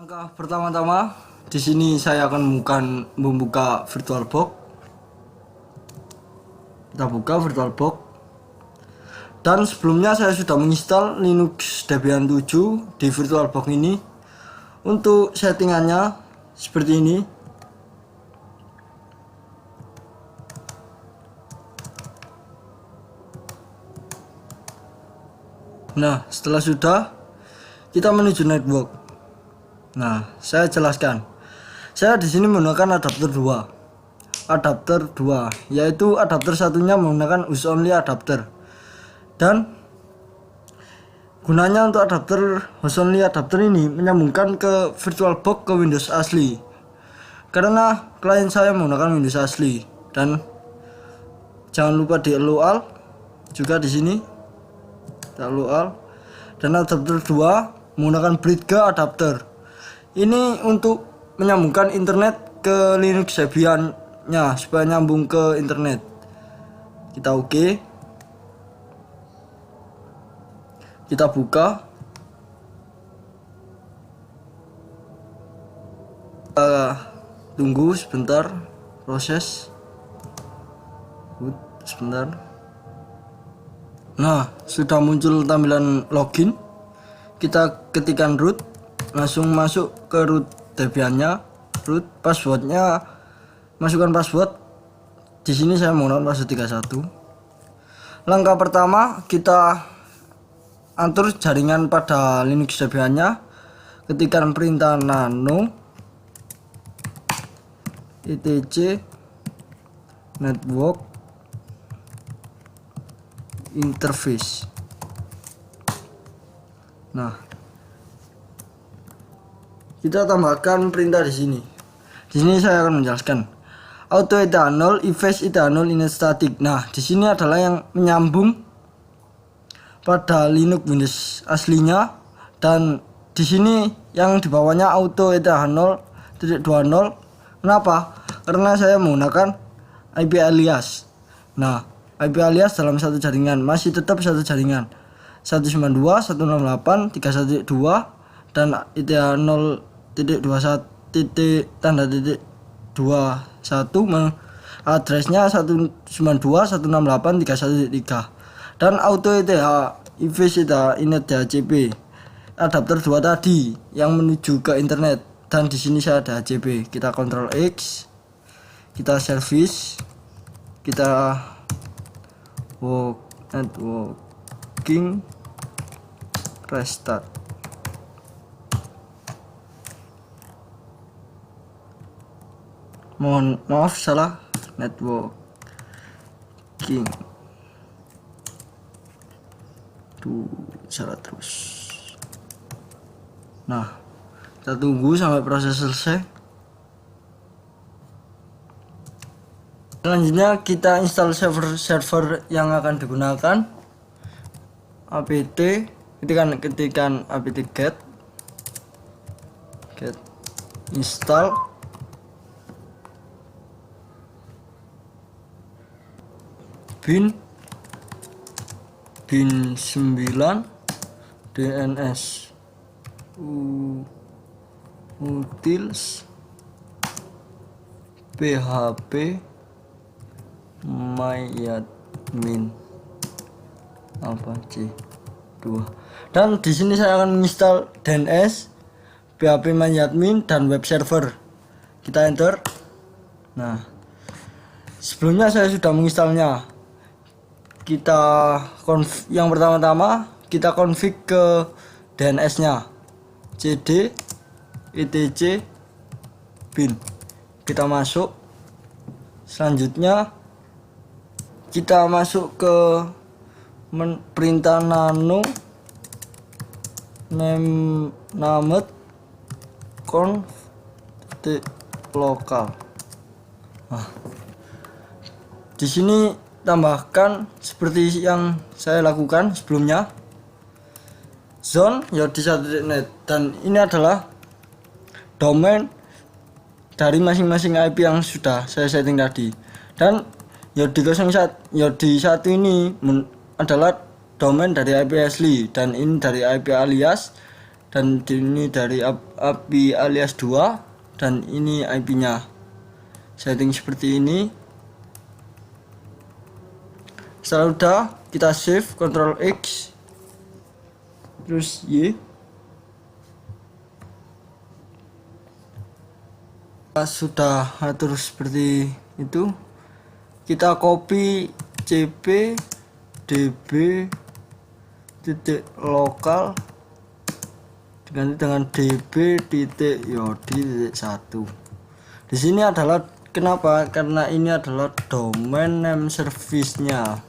Langkah pertama-tama di sini saya akan membuka VirtualBox. Kita buka VirtualBox. Dan sebelumnya saya sudah menginstal Linux Debian 7 di VirtualBox ini. Untuk settingannya seperti ini. Nah, setelah sudah, kita menuju network. Nah, saya jelaskan. Saya di sini menggunakan adapter 2. Adapter 2, yaitu adapter satunya menggunakan use only adapter. Dan gunanya untuk adapter use only adapter ini menyambungkan ke VirtualBox ke Windows asli. Karena klien saya menggunakan Windows asli, dan jangan lupa di LUAL juga di sini. LUAL dan adapter 2 menggunakan Bridge adapter. Ini untuk menyambungkan internet ke Linux Debian-nya supaya nyambung ke internet. Kita oke. Kita buka. Tunggu sebentar proses. Sebentar. Nah, sudah muncul tampilan login. Kita ketikkan root, langsung masuk ke root Debian-nya, root, passwordnya masukkan password. Di sini saya menggunakan password 31. Langkah pertama, kita atur jaringan pada Linux Debian-nya. Ketikkan perintah nano etc network interface. Nah, kita tambahkan perintah di sini. Di sini saya akan menjelaskan auto ethanol, efface ethanol in static. Nah, di sini adalah yang menyambung pada Linux Windows aslinya, dan di sini yang di bawahnya auto ethanol 0.20. Kenapa? Karena saya menggunakan IP alias. Nah, IP alias dalam satu jaringan masih tetap satu jaringan 192.168.312 dan IT0.21 addresnya 192.168.313 dan auto ETH efface init DHCP adapter 2 tadi yang menuju ke internet, dan di sini saya ada DHCP. Kita Ctrl X, kita service, kita networking, restart. Mohon maaf salah, networking tuh salah terus. Nah, kita tunggu sampai proses selesai. Selanjutnya kita install server yang akan digunakan. apt, ketikan apt get install bin 9 DNS utils php myadmin c 2, dan di sini saya akan menginstal DNS, php myadmin dan web server. Kita enter. Nah, sebelumnya saya sudah menginstalnya. Kita yang pertama-tama kita config ke DNS-nya cd etc bin. Kita masuk. Selanjutnya kita masuk ke perintah nano named conf lokal. Nah, di sini tambahkan seperti yang saya lakukan sebelumnya, zone yodi1.net, dan ini adalah domain dari masing-masing IP yang sudah saya setting tadi. Dan yodi1 ini adalah domain dari IP asli, dan ini dari IP alias dan ini dari API alias 2 dan ini IP nya. Setting seperti ini. Setelah udah kita save, Ctrl X terus Y. Sudah atur seperti itu, kita copy cp db titik lokal diganti dengan db titik yodi titik 1. Di sini adalah kenapa? Karena ini adalah domain name service-nya,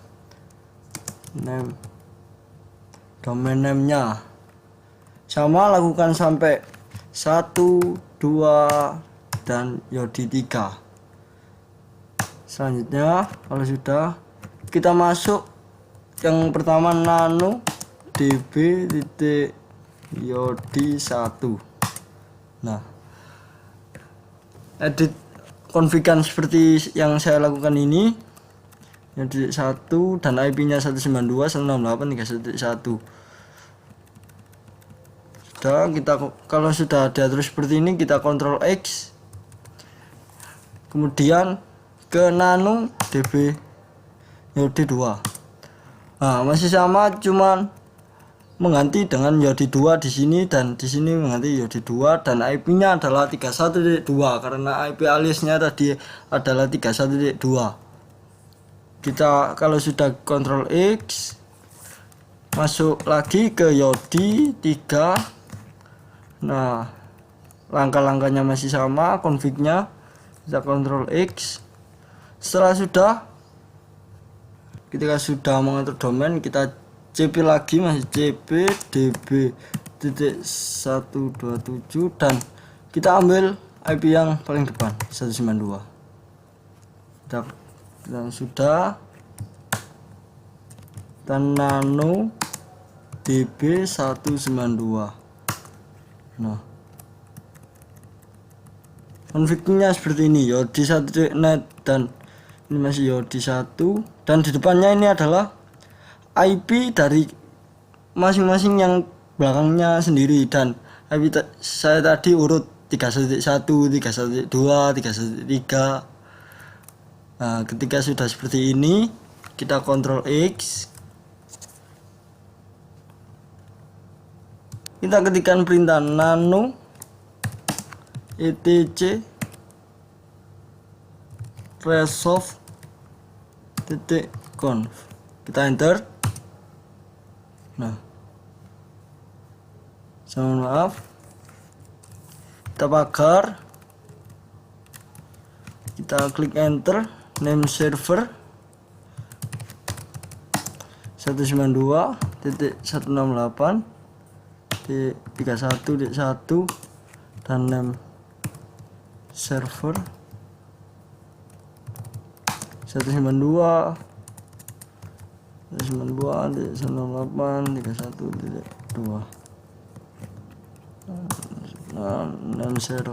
domain name-nya sama, lakukan sampai 1, 2 dan yodi 3. Selanjutnya kalau sudah, kita masuk yang pertama nano db titik yodi 1. Nah, edit konfigan seperti yang saya lakukan ini, yodi 1 dan IP nya 192.168.3.1. Sudah, kita kalau sudah diatur seperti ini, kita Ctrl X, kemudian ke nano db yodi 2. Nah, masih sama, cuman mengganti dengan yodi 2 di sini dan di sini mengganti yodi 2 dan IP nya adalah 31.2 karena IP aliasnya tadi adalah 31.2. Kita kalau sudah Ctrl X, masuk lagi ke yodi 3. Nah, langkah-langkahnya masih sama, config-nya kita Ctrl X. Setelah sudah, ketika sudah mengatur domain, kita cp lagi, masih cp db titik 127 dan kita ambil IP yang paling depan 192. Dan sudah, dan nano db 192. Nah, config-nya seperti ini, yodi 1.net dan ini masih yodi 1 dan di depannya ini adalah IP dari masing-masing yang belakangnya sendiri dan IP saya tadi urut 3.1, 3.2, 3.3. Nah, ketika sudah seperti ini, kita Ctrl X, kita ketikkan perintah nano etc resolve titik conf, kita enter. Nah, mohon maaf, kita pagar, kita klik enter, name server 192.168.31.1 dan name server 192.168.31.2. Name server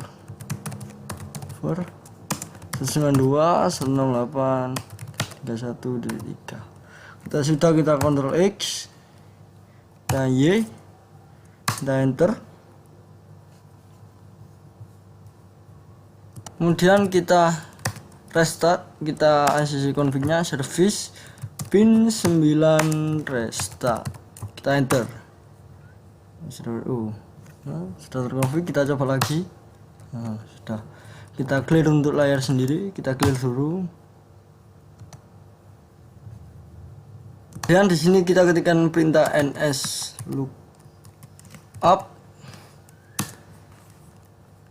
192.168.31.3. Kita sudah, kita Ctrl X, kita Y, kita enter. Kemudian kita restart, kita ACC config-nya service pin 9 restart, kita enter. Nah, sudah terkonfig, kita coba lagi. Nah, sudah, kita clear untuk layar sendiri, kita clear dulu. Dan di sini kita ketikkan perintah ns lookup,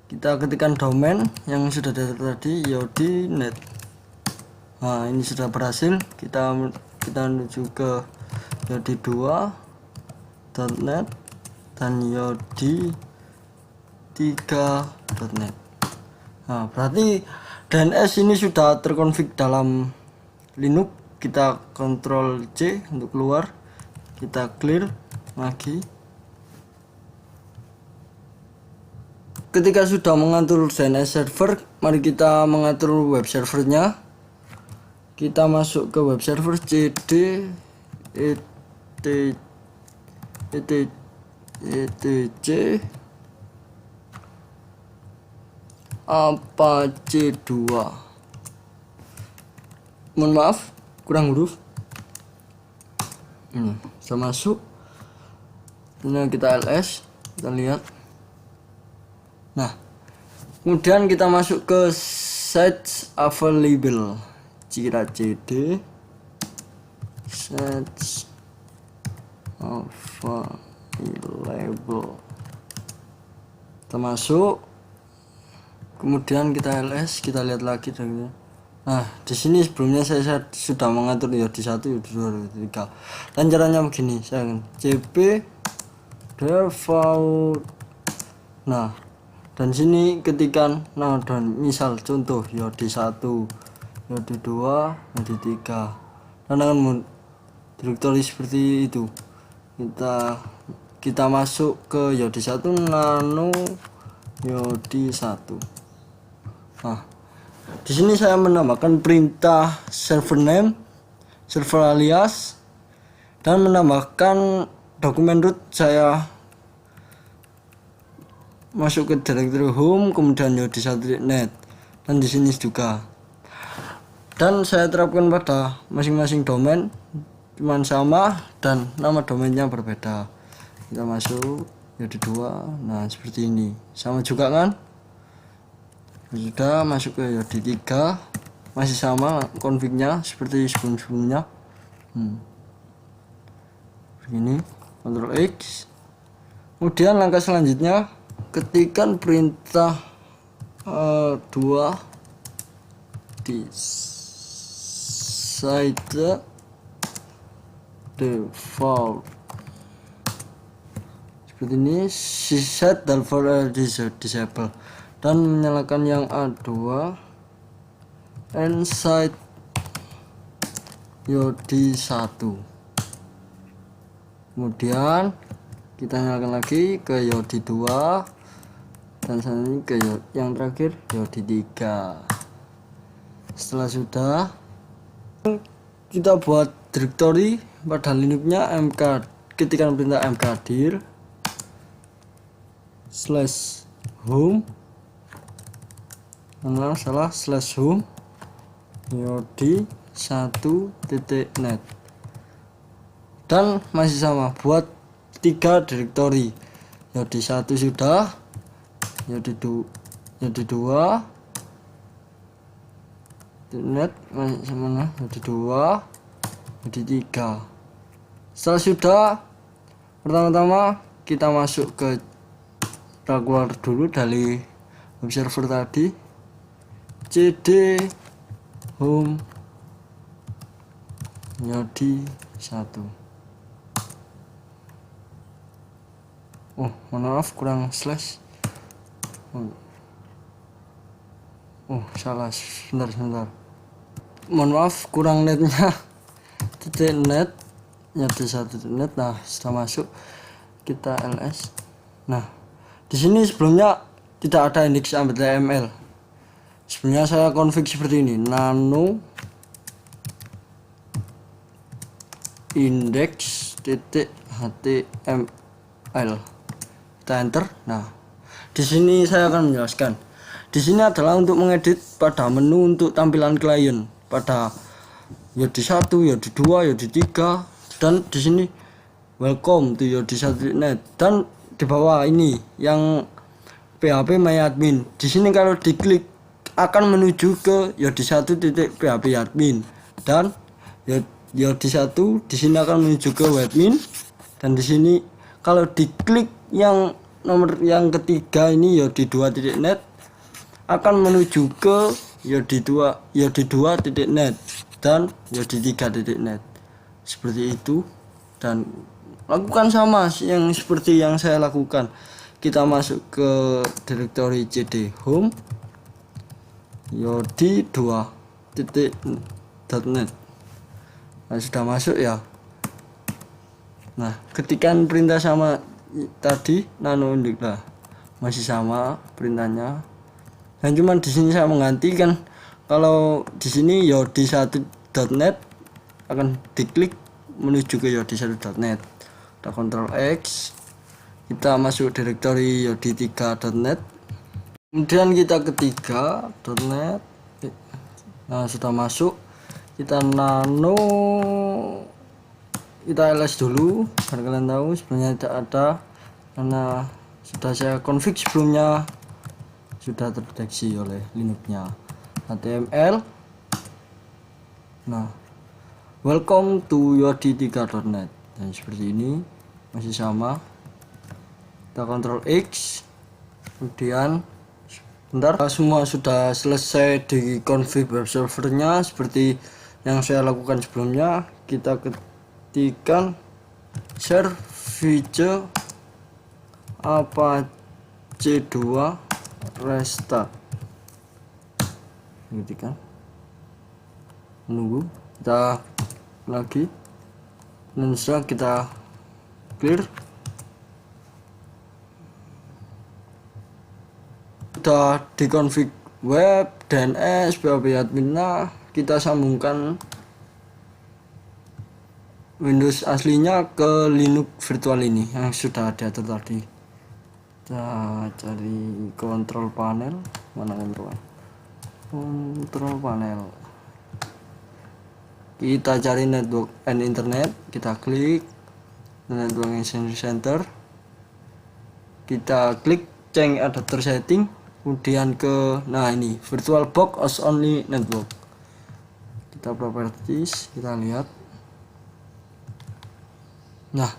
kita ketikkan domain yang sudah diatur tadi, yodi net. Nah, ini sudah berhasil. Kita menuju ke yodi 2.net dan yodi 3.net. Nah, berarti DNS ini sudah terkonfig dalam Linux. Kita Ctrl C untuk keluar, kita clear lagi. Ketika sudah mengatur DNS server, mari kita mengatur web servernya. Kita masuk ke web server cd etc Apache 2. Mohon maaf kurang huruf. Sudah masuk. Ini kita ls, kita lihat. Nah, kemudian kita masuk ke set available. Jika cd set available, kita masuk. Kemudian kita ls, kita lihat lagi. Nah, di sini sebelumnya saya sudah mengatur yodi 1, yodi 2, yodi 3. Dan caranya begini, saya cp default. Nah, dan sini ketikan, nah, dan misal contoh yodi 1, yodi 2, yodi 3. Dan akan direktori seperti itu. Kita masuk ke yodi 1 nano yodi 1. Nah, di sini saya menambahkan perintah server name, server alias, dan menambahkan dokumen root. Saya masuk ke directory home, kemudian yodi1.net, dan di sini juga. Dan saya terapkan pada masing-masing domain cuman sama dan nama domainnya berbeda. Kita masuk yodi 2. Nah, seperti ini. Sama juga kan? Sudah masuk ke yodi 3, masih sama config-nya seperti sebelum-sebelumnya. Begini, Ctrl X. Kemudian langkah selanjutnya ketikkan perintah 2 di site default. Seperti ini, set default disable, dan menyalakan yang A2 inside yodi 1. Kemudian kita nyalakan lagi ke yodi 2, dan selanjutnya ke yang terakhir yodi 3. Setelah sudah, kita buat directory pada Linuxnya mk, ketikkan perintah mkdir /home, /home yodi 1.net, dan masih sama buat 3 directory. Yodi 1 sudah, yodi 2 net masih sama, yodi 2, yodi 3. Setelah sudah, pertama-tama kita masuk ke, kita keluar dulu dari web server tadi, cd home yodi 1. Oh, mohon maaf kurang slash. Oh, salah, sebentar. Mohon maaf kurang netnya. .net yodi 1.net. Nah, setelah masuk kita ls. Nah, di sini sebelumnya tidak ada index.html. Sebelumnya saya config seperti ini, nano index.html. Kita enter. Nah, di sini saya akan menjelaskan. Di sini adalah untuk mengedit pada menu untuk tampilan klien pada yodi 1, yodi 2, yodi 3, dan di sini welcome to yodi 1.net, dan di bawah ini yang php my admin. Di sini kalau diklik akan menuju ke yodi 1.php admin, dan yodi 1 di sini akan menuju ke webmin, dan di sini kalau diklik yang nomor yang ketiga ini yodi 2.net akan menuju ke yodi 2.net dan yodi 3.net. Seperti itu, dan lakukan sama yang seperti yang saya lakukan. Kita masuk ke directory cd home yodi 2.net. Nah, sudah masuk ya. Nah, ketikan perintah sama tadi nano index lah, masih sama perintahnya, dan cuman di sini saya menggantikan. Kalau di sini yodi 1.net akan diklik menuju ke yodi 1.net. Kita Ctrl X, kita masuk direktori yodi3.net, kemudian kita ketiga .net. Nah, sudah masuk, kita nano, kita ls dulu biar kalian tahu sebenarnya tidak ada, karena sudah saya config sebelumnya, sudah terdeteksi oleh Linuxnya. HTML. Nah, welcome to yodi3.net, dan seperti ini masih sama. Kita Ctrl X, kemudian bentar, semua sudah selesai di config web servernya seperti yang saya lakukan sebelumnya. Kita ketikkan share feature Apache 2 restart, ketikkan, menunggu, kita lagi, dan setelah kita clear, sudah dikonfig web, DNS, PHP adminnya. Kita sambungkan Windows aslinya ke Linux virtual ini yang sudah diatur tadi. Kita cari control panel, mana control panel, kita cari network and internet, kita klik network center, kita klik change adapter setting, kemudian ke, nah ini VirtualBox as only network, kita properties, kita lihat. Nah,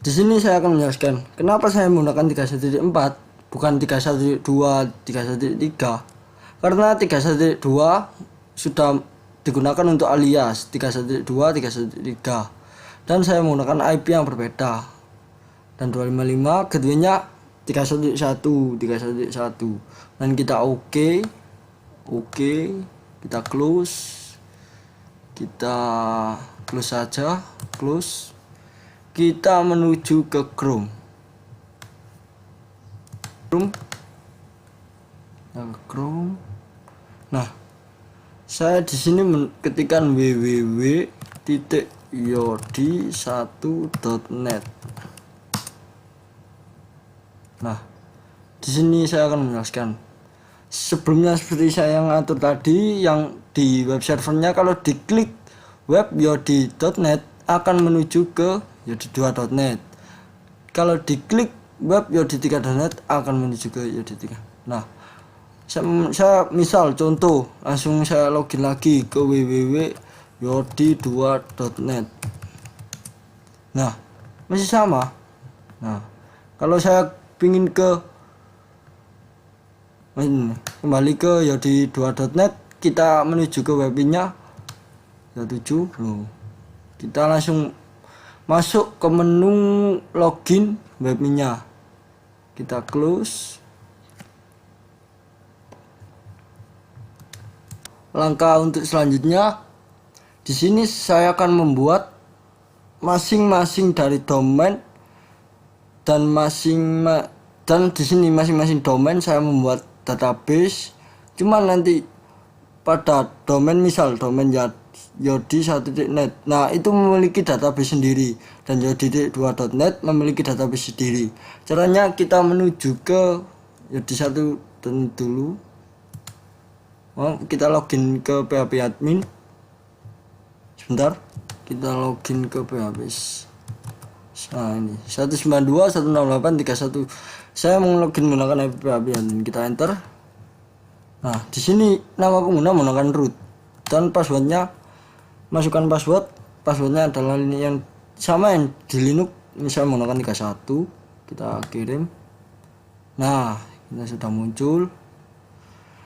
di sini saya akan menjelaskan kenapa saya menggunakan 3.4 bukan 3.2 3.3, karena 3.2 sudah digunakan untuk alias 3.2 3.3, dan saya menggunakan IP yang berbeda, dan 255 keduanya 3.1 dan kita oke, kita close saja, kita menuju ke Chrome. Nah, saya di sini ketikkan www.yodi1.net. Nah, di sini saya akan menjelaskan. Sebelumnya seperti saya yang atur tadi, yang di web servernya kalau diklik web yodi.net akan menuju ke yodi2.net. Kalau diklik web yodi3.net akan menuju ke yodi3. Nah, saya misal contoh, langsung saya login lagi ke www.yodi2.net. Nah, masih sama. Nah, kalau saya pingin kembali ke yodi2.net, kita menuju ke webnya ya7. Kita langsung masuk ke menu login webnya, kita close. Langkah untuk selanjutnya, di sini saya akan membuat masing-masing dari domain, dan di sini masing-masing domain saya membuat database. Cuma nanti pada domain, misal domain yodi1.net, nah itu memiliki database sendiri, dan yodi2.net memiliki database sendiri. Caranya kita menuju ke yodi1.net dulu. Kita login ke PHP admin. Sebentar, kita login ke PHP. Nah ini 192.168.31. Saya mau login menggunakan PHP admin. Kita enter. Nah, di sini nama pengguna menggunakan root, dan passwordnya, masukkan passwordnya adalah ini yang sama yang di Linux, misalnya menggunakan 31. Kita kirim. Nah, ini sudah muncul.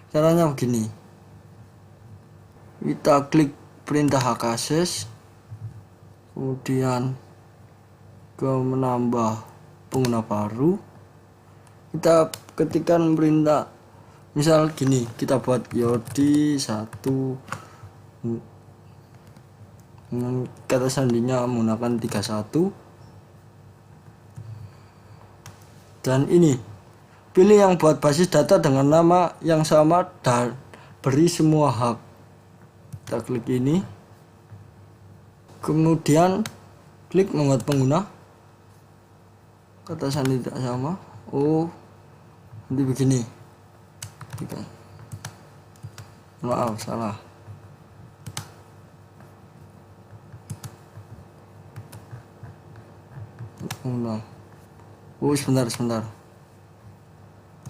Caranya begini, kita klik perintah hak akses, kemudian ke menambah pengguna baru, kita ketikkan perintah, misal gini, kita buat yodi1 dengan kata sandinya menggunakan 31, dan ini pilih yang buat basis data dengan nama yang sama dan beri semua hak. Kita klik ini, kemudian klik membuat pengguna. kata sandi tidak sama. Oh, nanti begini. Maaf, salah. Oh, sebentar.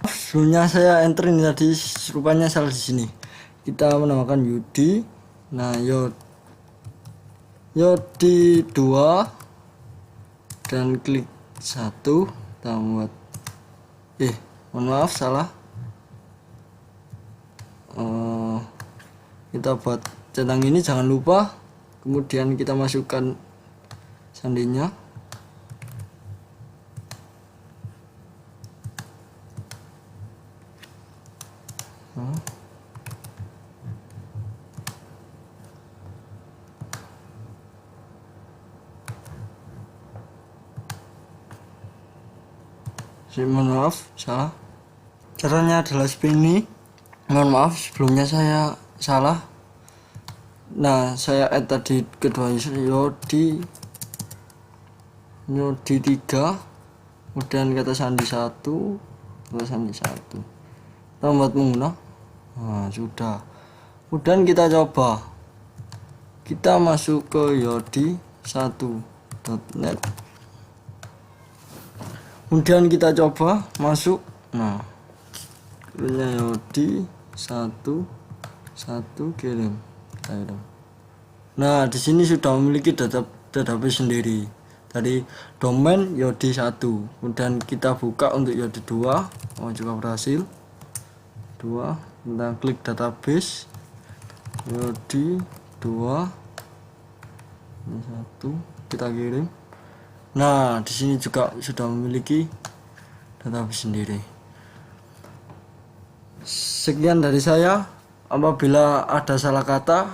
Sebelumnya saya enter ini tadi, rupanya salah di sini. Kita menamakan Yudi. Nah, Yodi 2 dan klik 1. Kita buat mohon maaf, salah. Kita buat centang ini, jangan lupa. Kemudian kita masukkan sandinya. Mohon maaf, salah. Caranya adalah seperti ini. Mohon maaf sebelumnya saya salah. Nah, saya add tadi kedua user Yodi 3, kemudian kata sandi 1, Tempat pengguna. Nah, sudah. Kemudian kita coba. Kita masuk ke yodi1.net. Kemudian kita coba masuk. Nah, yodi1 kirim. Nah, di sini sudah memiliki database sendiri. Tadi domain yodi1. Kemudian kita buka untuk yodi2. Oh, juga berhasil. 2. Kita klik database yodi2 1, kita kirim. Nah, di sini juga sudah memiliki database sendiri. Sekian dari saya. Apabila ada salah kata,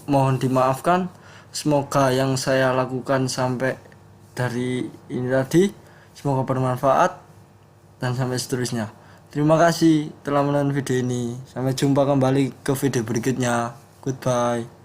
mohon dimaafkan. Semoga yang saya lakukan sampai dari ini tadi semoga bermanfaat dan sampai seterusnya. Terima kasih telah menonton video ini. Sampai jumpa kembali ke video berikutnya. Goodbye.